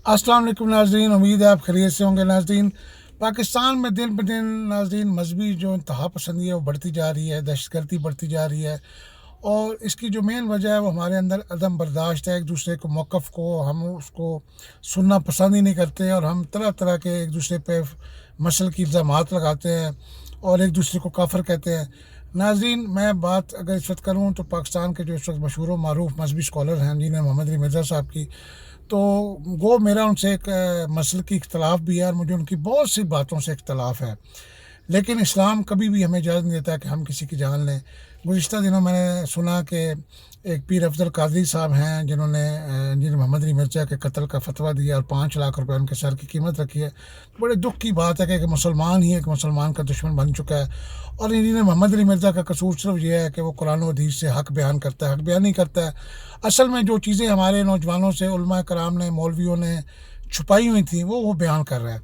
अस्सलाम वालेकुम नाज़रीन, उम्मीद है आप खैरियत से होंगे नाज़रीन। पाकिस्तान में दिन ब दिन नाज़रीन मजहबी जो इंतहा पसंदी है वो बढ़ती जा रही है, दहशतगर्दी बढ़ती जा रही है। और इसकी जो मेन वजह है वो हमारे अंदर अदम बर्दाश्त है। एक दूसरे को मौक़िफ़ को हम उसको सुनना पसंद ही नहीं करते और हम तरह तरह के एक दूसरे पे मसल की इल्ज़ामात लगाते हैं और एक दूसरे को काफ़िर कहते हैं। नाज़रीन, मैं बात अगर इस वक्त करूँ तो पाकिस्तान के जो इस वक्त मशहूर व मारूफ मजहबी स्कॉलर हैं जिन्हें मोहम्मद अली मिर्ज़ा साहब की, तो वो मेरा उनसे एक मसल की इख्तलाफ भी है और मुझे उनकी बहुत सी बातों से इख्तलाफ है। लेकिन इस्लाम कभी भी हमें इजाज़त नहीं देता कि हम किसी की जान लें। गुज़िश्ता दिनों मैंने सुना कि एक पीर अफ़ज़ल कादरी साहब हैं जिन्होंने मोहम्मद अली मिर्ज़ा के कत्ल का फ़तवा दिया और 5 लाख रुपए उनके सर की कीमत रखी है। बड़े दुःख की बात है कि एक मुसलमान ही एक मुसलमान का दुश्मन बन चुका है। और इन्होंने मोहम्मद अली मिर्ज़ा का कसूर सिर्फ़ ये है कि वो कुरान और हदीस से हक़ बयान करता है, हक़ बयान नहीं करता है। असल में जो चीज़ें हमारे नौजवानों से उलमा कराम ने, मौलवियों ने छुपाई हुई थी वो बयान कर रहा है।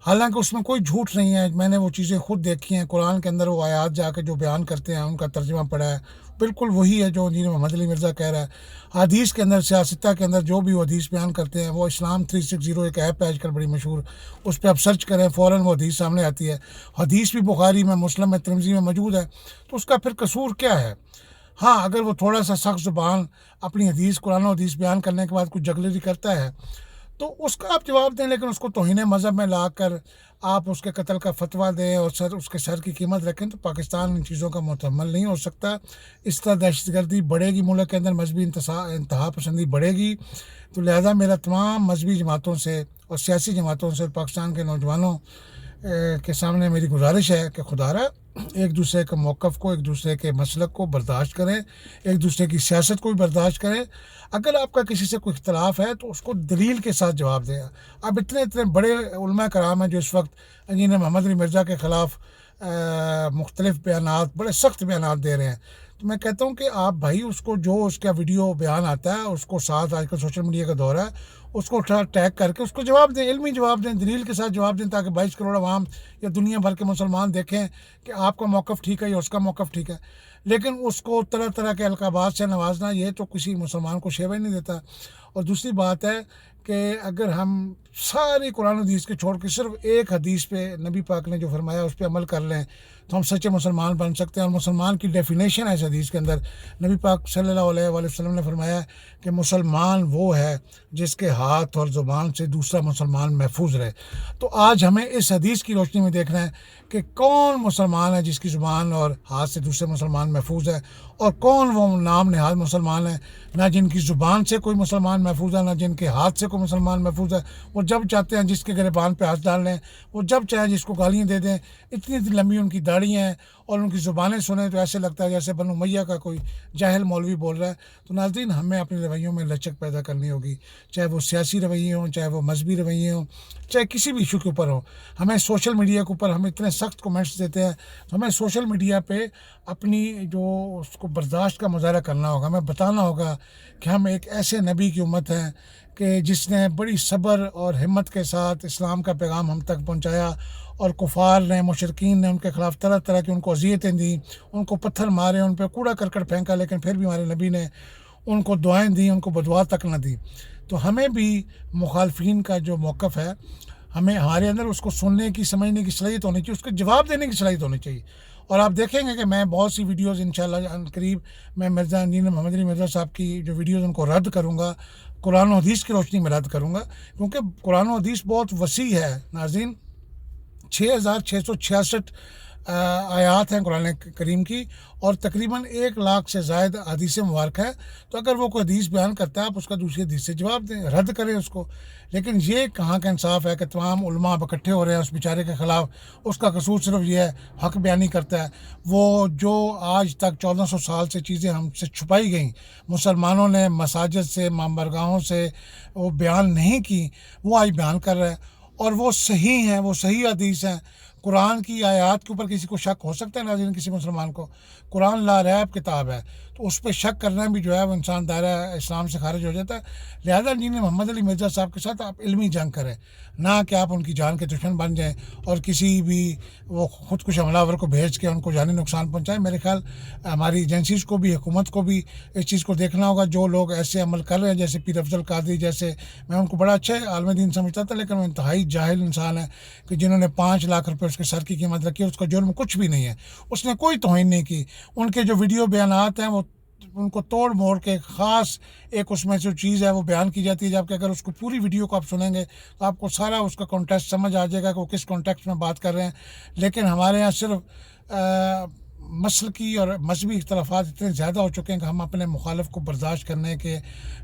हालाँकि उसमें कोई झूठ नहीं है, मैंने वो चीज़ें खुद देखी हैं। कुरान के अंदर वो आयात जाके जो बयान करते हैं उनका तर्जुमा पढ़ा है, बिल्कुल वही है जो इंजीनियर मोहम्मद अली मिर्ज़ा कह रहा है। हदीस के अंदर, सियासत के अंदर जो भी वो हदीस बयान करते हैं, वो इस्लाम 360 एक ऐप है आजकल बड़ी मशहूर, उस पर आप सर्च करें फ़ौरन वो हदीस सामने आती है। हदीस भी बुखारी में, मुस्लिम में, तिरमिज़ी में मौजूद है, तो उसका फिर कसूर क्या है? हाँ, अगर वो थोड़ा-सा सख्त ज़ुबान अपनी हदीस, कुरान और हदीस बयान करने के बाद कुछ जगलरी करता है, तो उसका आप जवाब दें। लेकिन उसको तौहीन मज़हब में लाकर आप उसके कत्ल का फ़तवा दें और उसके सर की कीमत रखें, तो पाकिस्तान इन चीज़ों का मुतहम्मिल नहीं हो सकता। इस तरह दहशतगर्दी बढ़ेगी, मुल्क के अंदर मजहबी इंतहा पसंदी बढ़ेगी। तो लिहाजा मेरा तमाम मजहबी जमातों से और सियासी जमातों से और पाकिस्तान के नौजवानों के सामने मेरी गुजारिश है कि खुदारा एक दूसरे के मौक़िफ़ को, एक दूसरे के मसलक को बर्दाश्त करें, एक दूसरे की सियासत को भी बर्दाश्त करें। अगर आपका किसी से कोई इख्तलाफ है तो उसको दलील के साथ जवाब दें। अब इतने इतने बड़े उलमा कराम हैं जो इस वक्त इंजीनियर मोहम्मद अली मिर्ज़ा के ख़िलाफ़ मुख्तलिफ़ बयानात, बड़े सख्त बयानात दे रहे हैं। तो मैं कहता हूँ कि आप भाई उसको, जो उसका वीडियो बयान आता है उसको साथ, आजकल सोशल मीडिया का दौर है, उसको टैग करके उसको जवाब दें, इल्मी जवाब दें, दलील के साथ जवाब दें, ताकि 22 करोड़ अवाम या दुनिया भर के मुसलमान देखें कि आपका मौक़िफ़ ठीक है या उसका मौक़िफ़ ठीक है। लेकिन उसको तरह तरह के अलक़ाबात से नवाजना, ये तो किसी मुसलमान को शेवा ही नहीं देता। और दूसरी बात है कि अगर हम सारी कुरान हदीस के छोड़ के सिर्फ एक हदीस पे नबी पाक ने जो फरमाया उस पर अमल कर लें, तो हम सच्चे मुसलमान बन सकते हैं। और मुसलमान की डेफिनेशन है इस हदीस के अंदर, नबी पाक सल्लल्लाहु अलैहि वसल्लम ने फरमाया कि मुसलमान वो है जिसके हाथ और ज़ुबान से दूसरा मुसलमान महफूज रहे। तो आज हमें इस हदीस की रोशनी में देखना है कि कौन मुसलमान है जिसकी ज़ुबान और हाथ से दूसरे मुसलमान महफूज है, और कौन वो नाम नहाद मुसलमान है, ना जिनकी ज़ुबान से कोई मुसलमान महफूज है, ना जिनके हाथ से कोई मुसलमान महफूज है। वो जब चाहते हैं जिसके गिरबान पे हाथ डाल लें, वो जब चाहे जिसको गालियाँ दे दें। इतनी इतनी लंबी उनकी दाढ़ियाँ हैं और उनकी ज़ुबानें सुने तो ऐसे लगता है जैसे बनु उमैया का कोई जाहिल मौलवी बोल रहा है। तो नाज़रीन, हमें अपने रवैयों में लचक पैदा करनी होगी, चाहे वो सियासी रवैये हों, चाहे वो मजहबी रवैये हों, चाहे किसी भी इशू के ऊपर हो। हमें सोशल मीडिया के ऊपर हम इतने सख्त कमेंट्स देते हैं, तो हमें सोशल मीडिया पे अपनी जो उसको बर्दाश्त का मुज़ाहरा करना होगा। हमें बताना होगा कि हम एक ऐसे नबी की उम्मत हैं कि जिसने बड़ी सब्र और हिम्मत के साथ इस्लाम का पैगाम हम तक पहुँचाया, और कुफ़ार ने, मुशरिकीन ने उनके ख़िलाफ़ तरह तरह की उनको अज़ियतें दी, उनको पत्थर मारे, उन पर कूड़ा करकट फेंका, लेकिन फिर भी हमारे नबी ने उनको दुआएं दी, उनको बदुआ तक न दी। तो हमें भी मुखालफिन का जो मौक़िफ़ है, हमें हमारे अंदर उसको सुनने की, समझने की सलाहियत होनी चाहिए, उसके जवाब देने की सलाहियत होनी चाहिए। और आप देखेंगे कि मैं बहुत सी वीडियोज़ इंशाअल्लाह अनकरीब मैं मिर्ज़ा इंजीनियर मोहम्मद अली मिर्ज़ा साहब की जो वीडियोज़ उनको रद्द करूँगा, कुरान और हदीस की रोशनी में रद्द करूँगा, क्योंकि कुरान और हदीस बहुत वसी है नाज़रीन। 6666 आयात हैं कुरान करीम की, और तकरीबन 1 लाख से ज़ायद हदीस मुबारक है। तो अगर वो कोई हदीस बयान करता है, आप उसका दूसरी हदीस से जवाब दें, रद्द करें उसको। लेकिन ये कहाँ का इंसाफ़ है कि तमाम उलमा अब इकट्ठे हो रहे हैं उस बेचारे के ख़िलाफ़। उसका कसूर सिर्फ ये है, हक़ बयानी करता है। वो जो आज तक 1400 साल से चीज़ें हमसे छुपाई गई, मुसलमानों ने मसाजिद से, मामबरगाहों से वो बयान नहीं की, वो आज बयान कर रहा है, और वो सही हैं, वो सही हदीस हैं। कुरान की आयत के ऊपर किसी को शक हो सकता है नाज़रीन? किसी मुसलमान को? कुरान ला रैब किताब है, تو اس پہ شک کرنا بھی جو ہے وہ انسان دائرہ اسلام سے خارج ہو جاتا ہے. لہٰذا جن محمد علی مرزا صاحب کے ساتھ آپ علمی جنگ کریں، نہ کہ آپ ان کی جان کے دشمن بن جائیں اور کسی بھی وہ خود کش حملہ آور کو بھیج کے ان کو جانی نقصان پہنچائیں. میرے خیال ہماری ایجنسیز کو بھی، حکومت کو بھی اس چیز کو دیکھنا ہوگا. جو لوگ ایسے عمل کر رہے ہیں جیسے پیر افضل قادری جیسے، میں ان کو بڑا اچھا عالم دین سمجھتا تھا، لیکن وہ انتہائی جاہل انسان ہے کہ جنہوں نے 5 لاکھ روپے اس کے سر کی قیمت رکھی ہے. اس کا جرم کچھ بھی نہیں ہے، اس نے کوئی توہین نہیں کی. ان کے جو ویڈیو بیانات ہیں وہ ان کو توڑ موڑ کے خاص ایک اس میں جو چیز ہے وہ بیان کی جاتی ہے، جبکہ اگر اس کو پوری ویڈیو کو آپ سنیں گے تو آپ کو سارا اس کا کانٹیکسٹ سمجھ آ جائے گا کہ وہ کس کانٹیکسٹ میں بات کر رہے ہیں. لیکن ہمارے یہاں صرف مسلکی اور مذہبی اختلافات اتنے زیادہ ہو چکے ہیں کہ ہم اپنے مخالف کو برداشت کرنے کے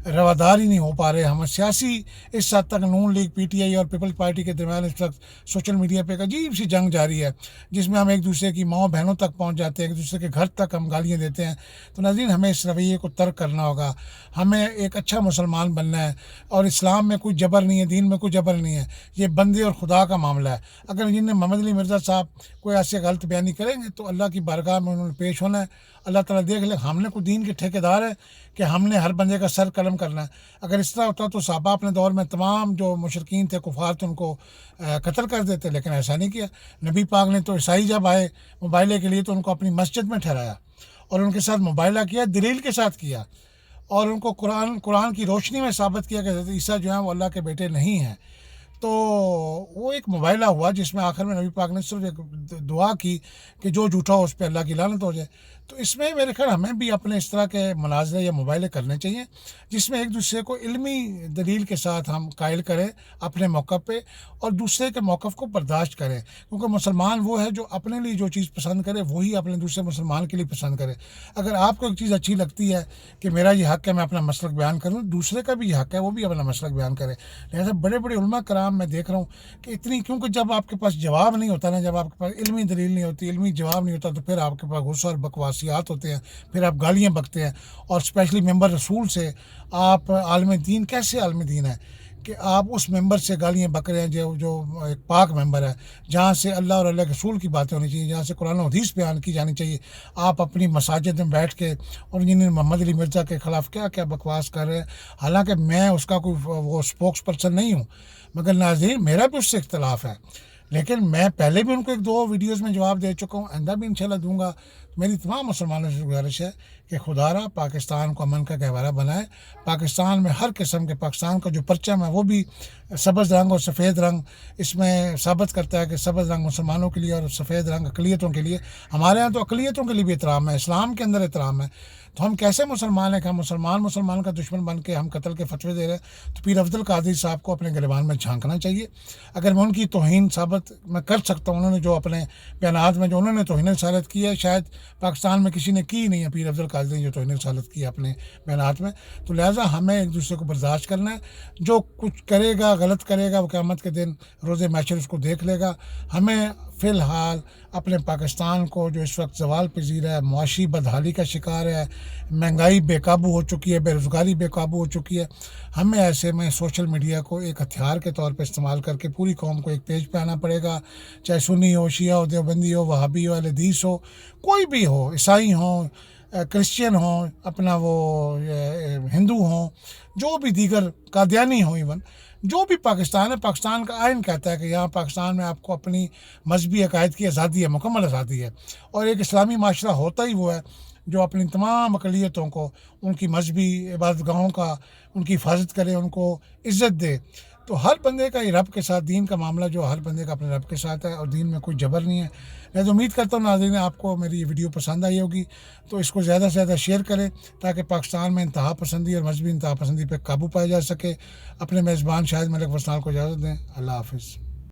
روادار ہی نہیں ہو پا رہے. ہم سیاسی اس حد تک نون لیگ، پی ٹی آئی اور پیپلز پارٹی کے درمیان اس وقت سوشل میڈیا پہ ایک عجیب سی جنگ جاری ہے، جس میں ہم ایک دوسرے کی ماؤں بہنوں تک پہنچ جاتے ہیں، ایک دوسرے کے گھر تک ہم گالیاں دیتے ہیں. تو ناظرین، ہمیں اس رویے کو ترک کرنا ہوگا. ہمیں ایک اچھا مسلمان بننا ہے، اور اسلام میں کوئی جبر نہیں ہے، دین میں کوئی جبر نہیں ہے. یہ بندے اور خدا کا معاملہ ہے. اگر جن نے محمد علی مرزا صاحب کوئی ایسے غلط بیانی کریں گے تو اللہ کی بارگاہ میں انہوں نے پیش ہونا ہے. اللہ تعالیٰ دیکھ لے. ہم نے کوئی دین کے ٹھیکیدار ہے کہ ہم نے ہر بندے کا سر قلم کرنا ہے؟ اگر اس طرح ہوتا تو صحابہ اپنے دور میں تمام جو مشرکین تھے، کفار تھے، ان کو قتل کر دیتے، لیکن ایسا نہیں کیا. نبی پاک نے تو عیسائی جب آئے مباہلے کے لیے تو ان کو اپنی مسجد میں ٹھہرایا اور ان کے ساتھ مباہلہ کیا، دلیل کے ساتھ کیا، اور ان کو قرآن کی روشنی میں ثابت کیا کہ حضرت عیسیٰ جو ہیں وہ اللہ کے بیٹے نہیں ہیں. تو وہ ایک مباہلہ ہوا جس میں آخر میں نبی پاک نے صرف ایک دعا کی کہ جو جھوٹا ہو اس پہ اللہ کی لعنت ہو جائے. تو اس میں میرے خیال ہمیں بھی اپنے اس طرح کے مناظرے یا مباہلے کرنے چاہیے جس میں ایک دوسرے کو علمی دلیل کے ساتھ ہم قائل کریں اپنے موقع پہ، اور دوسرے کے موقف کو برداشت کریں. کیونکہ مسلمان وہ ہے جو اپنے لیے جو چیز پسند کرے وہی اپنے دوسرے مسلمان کے لیے پسند کرے. اگر آپ کو ایک چیز اچھی لگتی ہے کہ میرا یہ حق ہے میں اپنا مسلک بیان کروں، دوسرے کا بھی یہ حق ہے وہ بھی اپنا مسلک بیان کرے. لہٰذا بڑے بڑے علماء کرام میں دیکھ رہا ہوں کہ اتنی، کیونکہ جب آپ کے پاس جواب نہیں ہوتا نا، جب آپ کے پاس علمی دلیل نہیں ہوتی، علمی جواب نہیں ہوتا، تو پھر آپ کے پاس غصہ اور بکواسیات ہوتے ہیں، پھر آپ گالیاں بکتے ہیں. اور اسپیشلی ممبر رسول سے آپ عالم دین، کیسے عالم دین ہے کہ آپ اس ممبر سے گالیاں بک رہے ہیں جو ایک پاک ممبر ہے، جہاں سے اللہ اور اللہ کے رسول کی باتیں ہونی چاہیے، جہاں سے قرآن و حدیث بیان کی جانی چاہیے. آپ اپنی مساجد میں بیٹھ کے اور جنہیں محمد علی مرزا کے خلاف کیا کیا بکواس کر رہے ہیں. حالانکہ میں اس کا کوئی وہ اسپوکس پرسن نہیں ہوں، مگر ناظرین میرا بھی اس سے اختلاف ہے، لیکن میں پہلے بھی ان کو 1-2 ویڈیوز میں جواب دے چکا ہوں، آئندہ بھی انشاءاللہ دوں گا. میری تمام مسلمانوں سے گزارش ہے کہ خدا را پاکستان کو امن کا گہوارہ بنائے. پاکستان میں ہر قسم کے، پاکستان کا جو پرچم ہے وہ بھی سبز رنگ اور سفید رنگ اس میں ثابت کرتا ہے کہ سبز رنگ مسلمانوں کے لیے اور سفید رنگ اقلیتوں کے لیے. ہمارے ہاں تو اقلیتوں کے لیے بھی احترام ہے، اسلام کے اندر احترام ہے. تو ہم کیسے مسلمان ہیں کہ ہم مسلمان کا دشمن بن کے ہم قتل کے فتوے دے رہے ہیں؟ تو پیر افضل قادری صاحب کو اپنے گریبان میں جھانکنا چاہیے. اگر میں ان کی توہین ثابت میں کر سکتا ہوں، انہوں نے جو اپنے بیانات میں جو انہوں نے توہین رسالت کی ہے، شاید پاکستان میں کسی نے کی نہیں ہے. پیر افضل قادری نے جو توہین رسالت کی ہے اپنے بیانات میں، تو لہٰذا ہمیں ایک دوسرے کو برداشت کرنا ہے. جو کچھ کرے گا، غلط کرے گا، وہ قیامت کے دن روز محشر اس کو دیکھ لے گا. ہمیں فی الحال اپنے پاکستان کو جو اس وقت زوال پذیر ہے، معاشی بدحالی کا شکار ہے، مہنگائی بے قابو ہو چکی ہے، بے روزگاری بے قابو ہو چکی ہے، ہمیں ایسے میں سوشل میڈیا کو ایک ہتھیار کے طور پہ استعمال کر کے پوری قوم کو ایک پیج پہ آنا پڑے گا. چاہے سنی ہو، شیعہ ہو، دیوبندی ہو، وہابی ہو، اہل حدیث ہو، کوئی بھی ہو، عیسائی ہوں، کرسچین ہوں، اپنا وہ ہندو ہوں، جو بھی دیگر قادیانی ہوں، ایون جو بھی پاکستان ہے، پاکستان کا آئین کہتا ہے کہ یہاں پاکستان میں آپ کو اپنی مذہبی عقائد کی آزادی ہے، مکمل آزادی ہے. اور ایک اسلامی معاشرہ ہوتا ہی وہ ہے جو اپنی تمام اقلیتوں کو ان کی مذہبی عبادت گاہوں کا ان کی حفاظت کرے، ان کو عزت دے. تو ہر بندے کا یہ رب کے ساتھ، دین کا معاملہ جو ہر بندے کا اپنے رب کے ساتھ ہے، اور دین میں کوئی جبر نہیں ہے. میں تو امید کرتا ہوں ناظرین آپ کو میری یہ ویڈیو پسند آئی ہوگی، تو اس کو زیادہ سے زیادہ شیئر کریں تاکہ پاکستان میں انتہا پسندی اور مذہبی انتہا پسندی پہ قابو پایا جا سکے. اپنے میزبان شاہد ملک وسنال کو اجازت دیں. اللہ حافظ.